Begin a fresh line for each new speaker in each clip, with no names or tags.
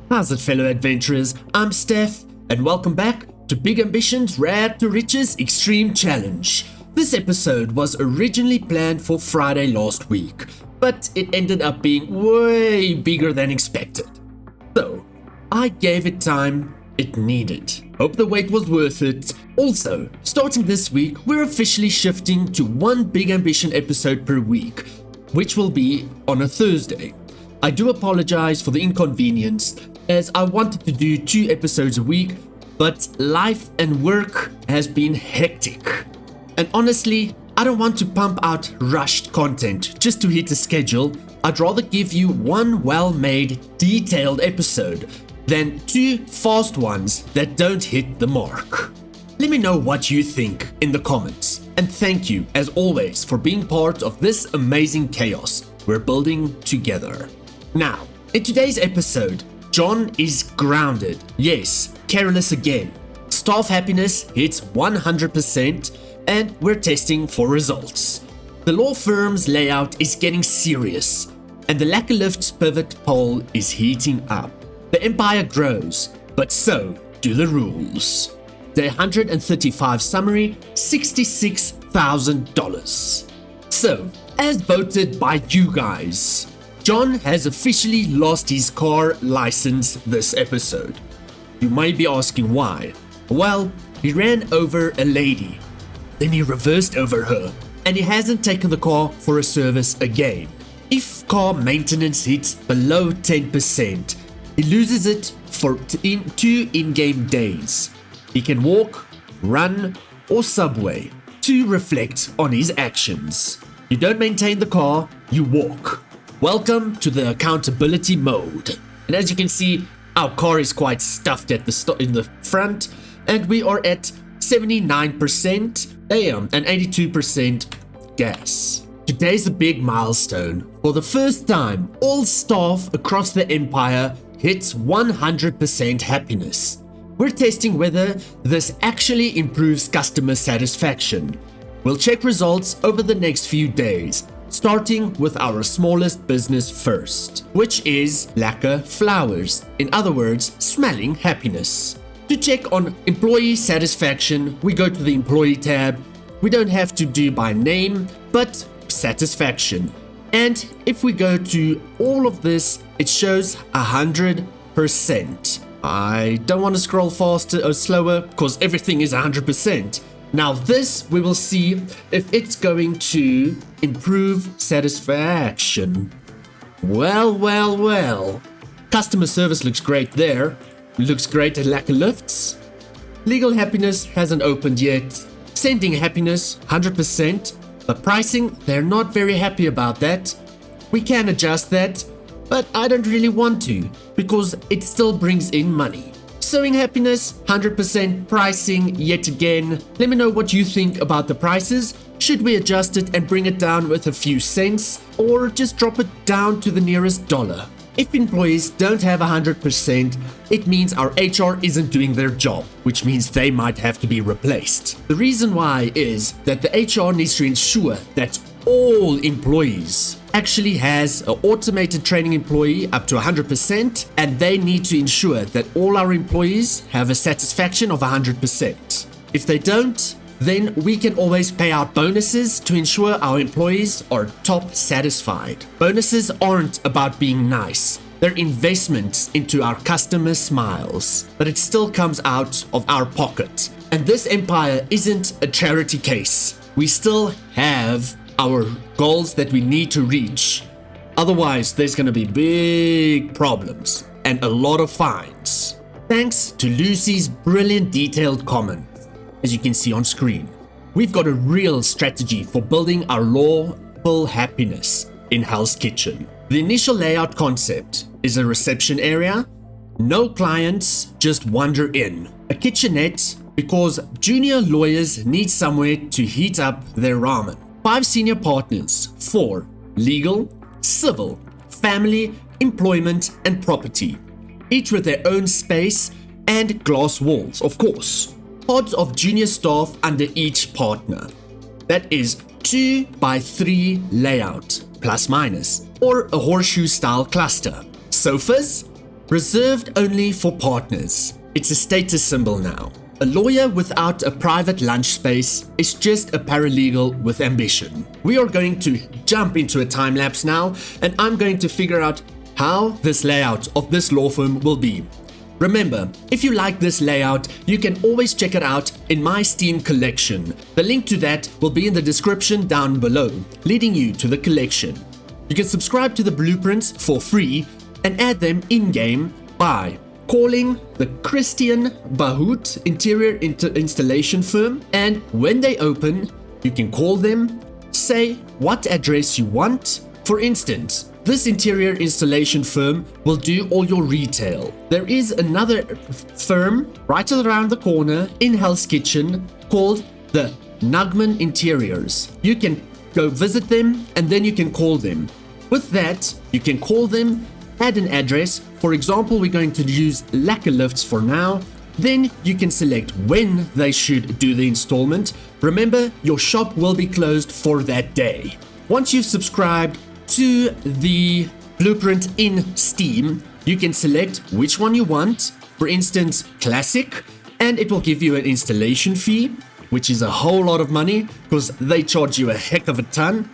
How's it, fellow adventurers? I'm Steph, and welcome back to Big Ambitions Rad to Riches Extreme Challenge. This episode was originally planned for Friday last week, but it ended up being way bigger than expected. So, I gave it time it needed. Hope the wait was worth it. Also, starting this week, we're officially shifting to one Big Ambition episode per week, which will be on a Thursday. I do apologize for the inconvenience, as I wanted to do 2 episodes a week, but life and work has been hectic. And honestly, I don't want to pump out rushed content just to hit a schedule. I'd rather give you one well-made, detailed episode than 2 fast ones that don't hit the mark. Let me know what you think in the comments, and thank you as always for being part of this amazing chaos we're building together. Now, in today's episode, John is grounded. Yes, careless again. Staff happiness hits 100% and we're testing for results. The law firm's layout is getting serious and the Lekker Lifts pivot pole is heating up. The empire grows, but so do the rules. Day 135 summary, $66,000. So, as voted by you guys, John has officially lost his car license this episode. You might be asking why. Well, he ran over a lady, then he reversed over her, and he hasn't taken the car for a service again. If car maintenance hits below 10%, he loses it for 2 in-game days. He can walk, run, or subway to reflect on his actions. You don't maintain the car, you walk. Welcome to the accountability mode. And as you can see, our car is quite stuffed at in the front, and we are at 79% AM and 82% gas. Today's a big milestone. For the first time, all staff across the empire hits 100% happiness. We're testing whether this actually improves customer satisfaction. We'll check results over the next few days, starting with our smallest business first, which is Lekker Flowers, in other words, smelling happiness. To check on employee satisfaction, we go to the employee tab. We don't have to do by name, but satisfaction. And if we go to all of this, it shows 100%. I don't want to scroll faster or slower because everything is 100%. Now this, we will see if it's going to improve satisfaction. Well. Customer service looks great there. Looks great at Lekker Lifts. Legal happiness hasn't opened yet. Sending happiness, 100%. But pricing, they're not very happy about that. We can adjust that, but I don't really want to because it still brings in money. Sewing happiness, 100%. Pricing, yet again. Let me know what you think about the prices. Should we adjust it and bring it down with a few cents, or just drop it down to the nearest dollar? If employees don't have 100%, it means our HR isn't doing their job, which means they might have to be replaced. The reason why is that the HR needs to ensure that all employees actually has an automated training employee up to 100%, and they need to ensure that all our employees have a satisfaction of 100%. If they don't, then we can always pay out bonuses to ensure our employees are top satisfied. Bonuses aren't about being nice. They're investments into our customers' smiles, but it still comes out of our pocket. And this empire isn't a charity case. We still have our goals that we need to reach. Otherwise, there's going to be big problems and a lot of fines. Thanks to Lucy's brilliant detailed comment, as you can see on screen. We've got a real strategy for building our lawful happiness in Hell's Kitchen. The initial layout concept is a reception area. No clients, just wander in. A kitchenette because junior lawyers need somewhere to heat up their ramen. 5 senior partners, 4 legal, civil, family, employment, and property, each with their own space and glass walls, of course. Pods of junior staff under each partner. That is 2 by 3 layout, plus minus, or a horseshoe style cluster. Sofas, Reserved only for partners. It's a status symbol now. A lawyer without a private lunch space is just a paralegal with ambition. We are going to jump into a time lapse now, and I'm going to figure out how this layout of this law firm will be. Remember, if you like this layout, you can always check it out in my Steam collection. The link to that will be in the description down below, leading you to the collection. You can subscribe to the blueprints for free and add them in-game by calling the Christian Bahut interior installation firm, and when they open, you can call them, say what address you want. For instance, this interior installation firm will do all your retail. There is another firm right around the corner in Hell's Kitchen called the Nugman Interiors. You can go visit them and then you can call them. With that, you can call them, add an address. For example, we're going to use Lekker Lifts for now. Then you can select when they should do the installment. Remember, your shop will be closed for that day. Once you've subscribed to the blueprint in Steam, you can select which one you want. For instance, Classic, and it will give you an installation fee, which is a whole lot of money because they charge you a heck of a ton.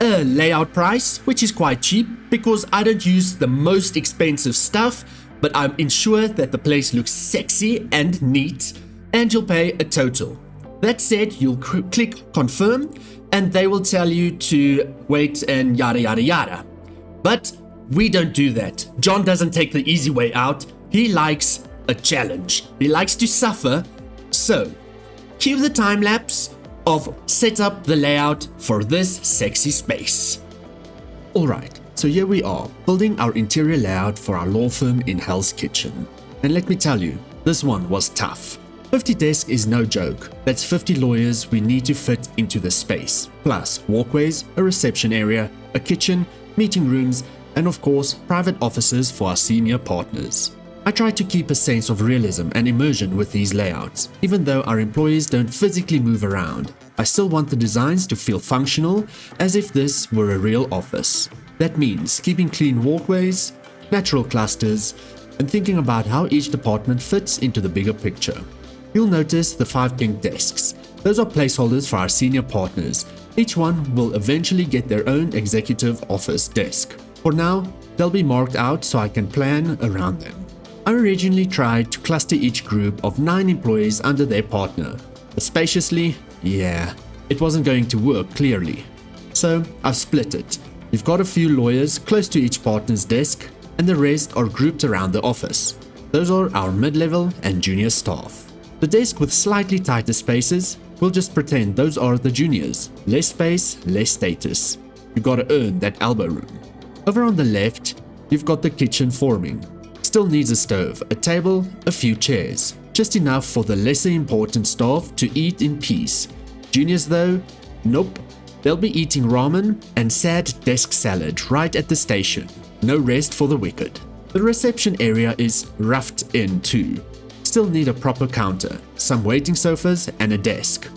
A layout price, which is quite cheap because I don't use the most expensive stuff, but I'm ensure that the place looks sexy and neat, and you'll pay a total. That said, you'll click confirm and they will tell you to wait and yada yada yada. But we don't do that. John doesn't take the easy way out. He likes a challenge. He likes to suffer. So, cue the time lapse of set up the layout for this sexy space. Alright, so here we are, building our interior layout for our law firm in Hell's Kitchen. And let me tell you, this one was tough. 50 desks is no joke. That's 50 lawyers we need to fit into the space. Plus walkways, a reception area, a kitchen, meeting rooms, and of course, private offices for our senior partners. I try to keep a sense of realism and immersion with these layouts. Even though our employees don't physically move around, I still want the designs to feel functional as if this were a real office. That means keeping clean walkways, natural clusters, and thinking about how each department fits into the bigger picture. You'll notice the 5 pink desks. Those are placeholders for our senior partners. Each one will eventually get their own executive office desk. For now, they'll be marked out so I can plan around them. I originally tried to cluster each group of 9 employees under their partner, but spaciously, yeah, it wasn't going to work clearly. So I've split it. You've got a few lawyers close to each partner's desk, and the rest are grouped around the office. Those are our mid-level and junior staff. The desk with slightly tighter spaces, we'll just pretend those are the juniors. Less space, less status. You gotta earn that elbow room. Over on the left, you've got the kitchen forming. Still needs a stove, a table, a few chairs. Just enough for the lesser important staff to eat in peace. Juniors though, nope. They'll be eating ramen and sad desk salad right at the station. No rest for the wicked. The reception area is roughed in too. Still need a proper counter, some waiting sofas and a desk.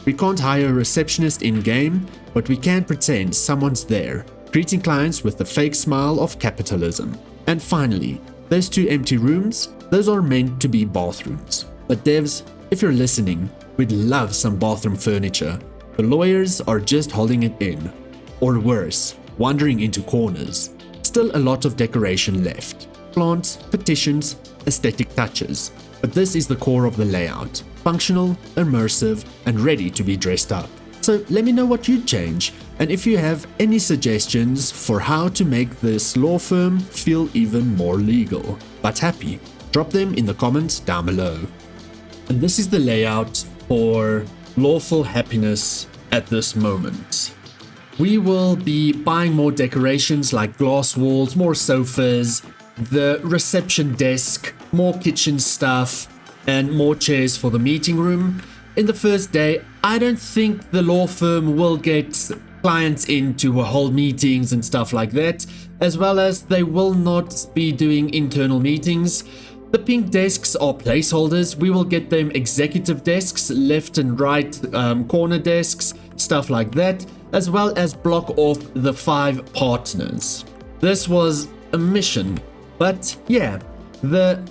We can't hire a receptionist in-game, but we can pretend someone's there, greeting clients with the fake smile of capitalism. And finally, those 2 empty rooms, those are meant to be bathrooms. But devs, if you're listening, we'd love some bathroom furniture. The lawyers are just holding it in. Or worse, wandering into corners. Still a lot of decoration left. Plants, petitions, aesthetic touches. But this is the core of the layout. Functional, immersive, and ready to be dressed up. So let me know what you'd change, and if you have any suggestions for how to make this law firm feel even more legal, but happy, drop them in the comments down below. And this is the layout for lawful happiness at this moment. We will be buying more decorations like glass walls, more sofas, the reception desk, more kitchen stuff, and more chairs for the meeting room. In the first day, I don't think the law firm will get clients in to hold meetings and stuff like that, as well as they will not be doing internal meetings. The pink desks are placeholders. We will get them executive desks, left and right corner desks, stuff like that, as well as block off the 5 partners. This was a mission, but yeah, The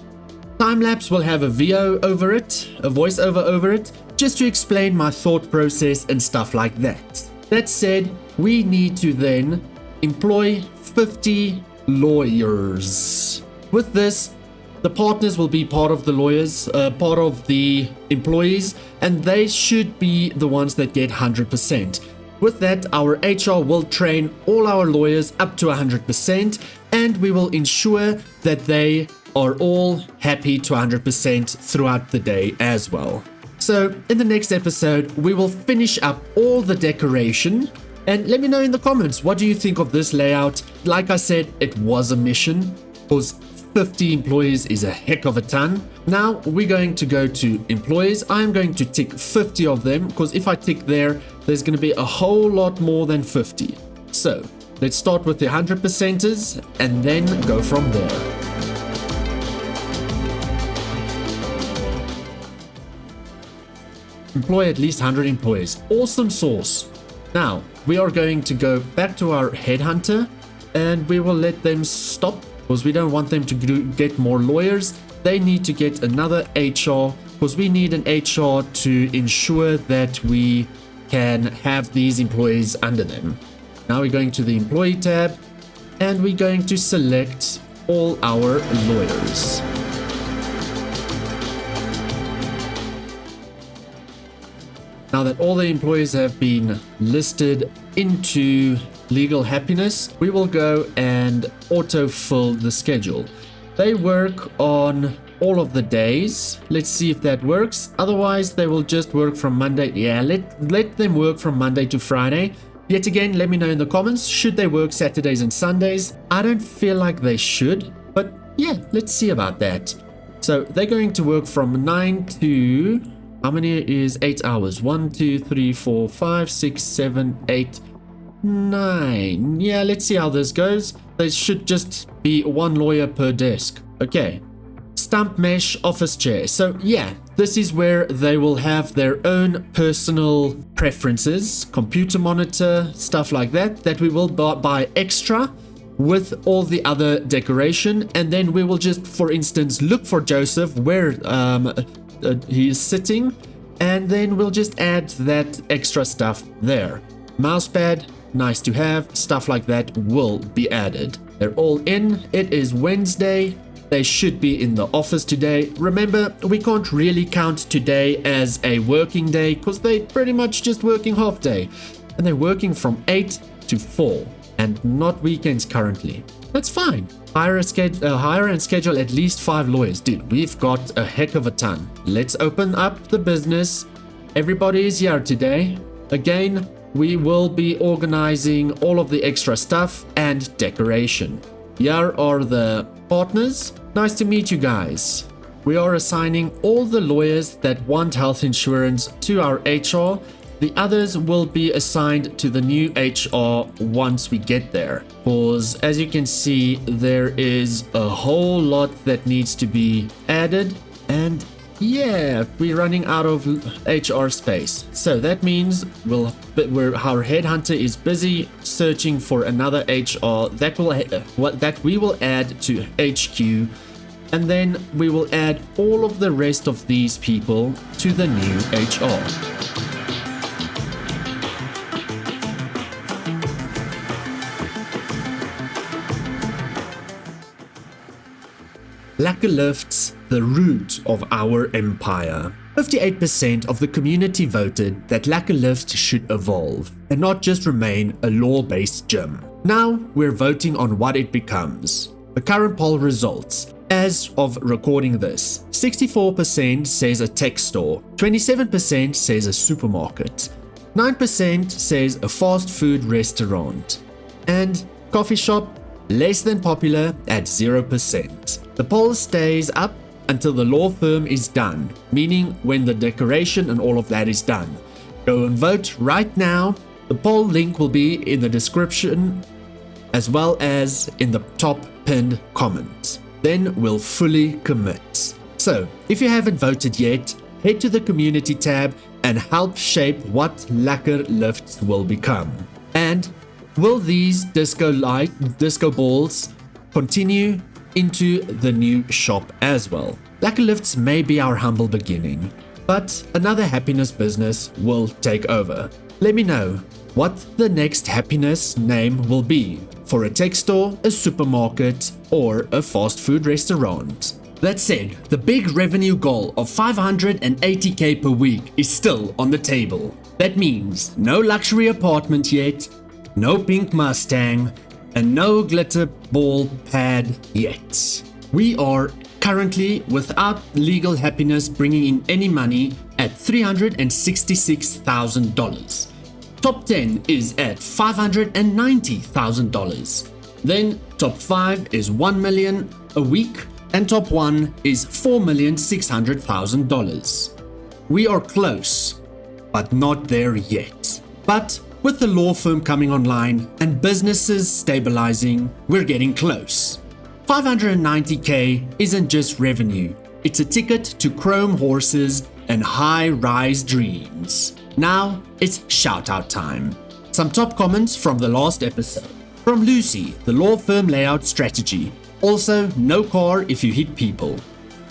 time-lapse will have a VO over it, a voiceover over it, just to explain my thought process and stuff like that. That said, we need to then employ 50 lawyers. With this, the partners will be part of the lawyers, part of the employees, and they should be the ones that get 100%. With that, our HR will train all our lawyers up to 100%, and we will ensure that they are all happy to 100% throughout the day as well. So in the next episode, we will finish up all the decoration, and let me know in the comments, what do you think of this layout? Like I said, it was a mission, because 50 employees is a heck of a ton. Now we're going to go to employees. I'm going to tick 50 of them, because if I tick there's going to be a whole lot more than 50. So let's start with the 100%ers and then go from there. Employ at least 100 employees. Awesome sauce. Now we are going to go back to our headhunter and we will let them stop, because we don't want them to get more lawyers. They need to get another HR, because we need an HR to ensure that we can have these employees under them. Now we're going to the employee tab and we're going to select all our lawyers. Now that all the employees have been listed into legal happiness, we will go and autofill the schedule. They work on all of the days. Let's see if that works. Otherwise, they will just work from Monday. Yeah, let them work from Monday to Friday. Yet again, let me know in the comments, should they work Saturdays and Sundays? I don't feel like they should, but yeah, let's see about that. So they're going to work from 9 to... how many is 8 hours? 1, 2, 3, 4, 5, 6, 7, 8, 9. Yeah, let's see how this goes. There should just be one lawyer per desk. Okay. Stump mesh office chair. So yeah, this is where they will have their own personal preferences, computer monitor, stuff like that we will buy extra with all the other decoration. And then we will just, for instance, look for Joseph where he is sitting, and then we'll just add that extra stuff there. Mousepad, nice to have, stuff like that will be added. They're all in. It is Wednesday. They should be in the office today. Remember, we can't really count today as a working day, because they're pretty much just working half day, and they're working from 8 to 4 and not weekends currently. That's fine. Hire and schedule at least 5 lawyers. Dude, we've got a heck of a ton. Let's open up the business. Everybody is here today. Again, we will be organizing all of the extra stuff and decoration. Here are the partners. Nice to meet you guys. We are assigning all the lawyers that want health insurance to our HR. The others will be assigned to the new HR once we get there. Because as you can see, there is a whole lot that needs to be added. And yeah, we're running out of HR space. So that means our headhunter is busy searching for another HR that we will add to HQ. And then we will add all of the rest of these people to the new HR. Lekker Lifts, the root of our empire. 58% of the community voted that Lekker Lifts should evolve and not just remain a law-based gym. Now we're voting on what it becomes. The current poll results. As of recording this, 64% says a tech store, 27% says a supermarket, 9% says a fast food restaurant, and coffee shop less than popular at 0%. The poll stays up until the law firm is done, meaning when the decoration and all of that is done. Go and vote right now. The poll link will be in the description as well as in the top pinned comment. Then we'll fully commit. So, if you haven't voted yet, head to the community tab and help shape what Lekker Lifts will become. And will these disco balls continue into the new shop as well. Lekker Lifts may be our humble beginning, but another happiness business will take over. Let me know what the next happiness name will be for a tech store, a supermarket, or a fast food restaurant. That said, the big revenue goal of $580K per week is still on the table. That means no luxury apartment yet, no pink Mustang, and no glitter ball pad yet. We are currently, without legal happiness bringing in any money, at $366,000. Top 10 is at $590,000. Then top 5 is $1 million a week, and top 1 is $4,600,000. We are close, but not there yet. But with the law firm coming online and businesses stabilizing, we're getting close. $590K isn't just revenue, it's a ticket to chrome horses and high-rise dreams. Now it's shoutout time. Some top comments from the last episode. From Lucy, the law firm layout strategy. Also, no car if you hit people.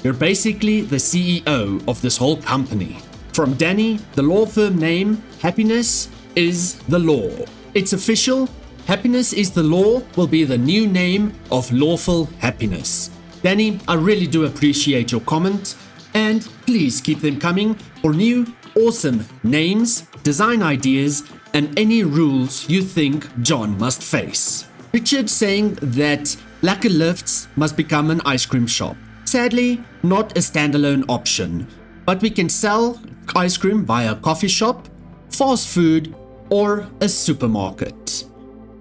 You're basically the CEO of this whole company. From Danny, the law firm name, Happiness is the Law. It's official. Happiness is the Law will be the new name of Lawful Happiness. Danny, I really do appreciate your comment, and please keep them coming for new, awesome names, design ideas, and any rules you think John must face. Richard saying that Lekker Lifts must become an ice cream shop. Sadly, not a standalone option, but we can sell ice cream via a coffee shop, fast food, or a supermarket.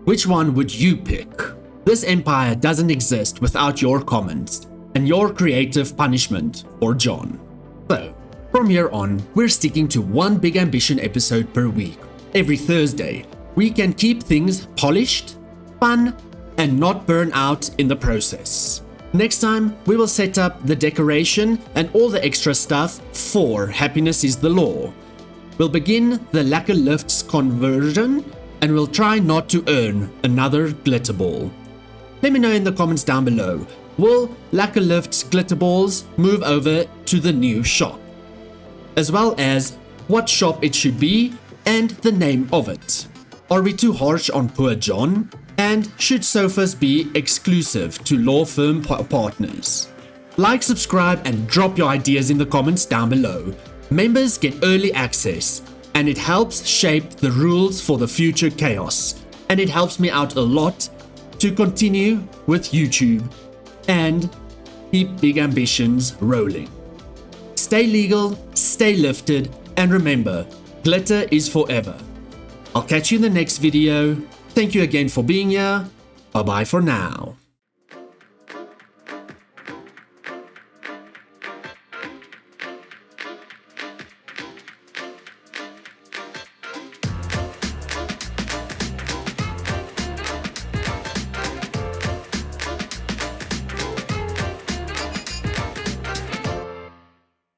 Which one would you pick? This empire doesn't exist without your comments and your creative punishment for John. So, from here on, we're sticking to one big ambition episode per week. Every Thursday, we can keep things polished, fun, and not burn out in the process. Next time, we will set up the decoration and all the extra stuff for Happiness is the Law. We'll begin the Lekker Lifts conversion, and we'll try not to earn another glitter ball. Let me know in the comments down below, will Lekker Lifts glitter balls move over to the new shop? As well as what shop it should be and the name of it. Are we too harsh on poor John? And should sofas be exclusive to law firm partners? Like, subscribe, and drop your ideas in the comments down below. Members get early access, and it helps shape the rules for the future chaos. And it helps me out a lot to continue with YouTube and keep big ambitions rolling. Stay legal, stay lifted, and remember, glitter is forever. I'll catch you in the next video. Thank you again for being here. Bye bye for now.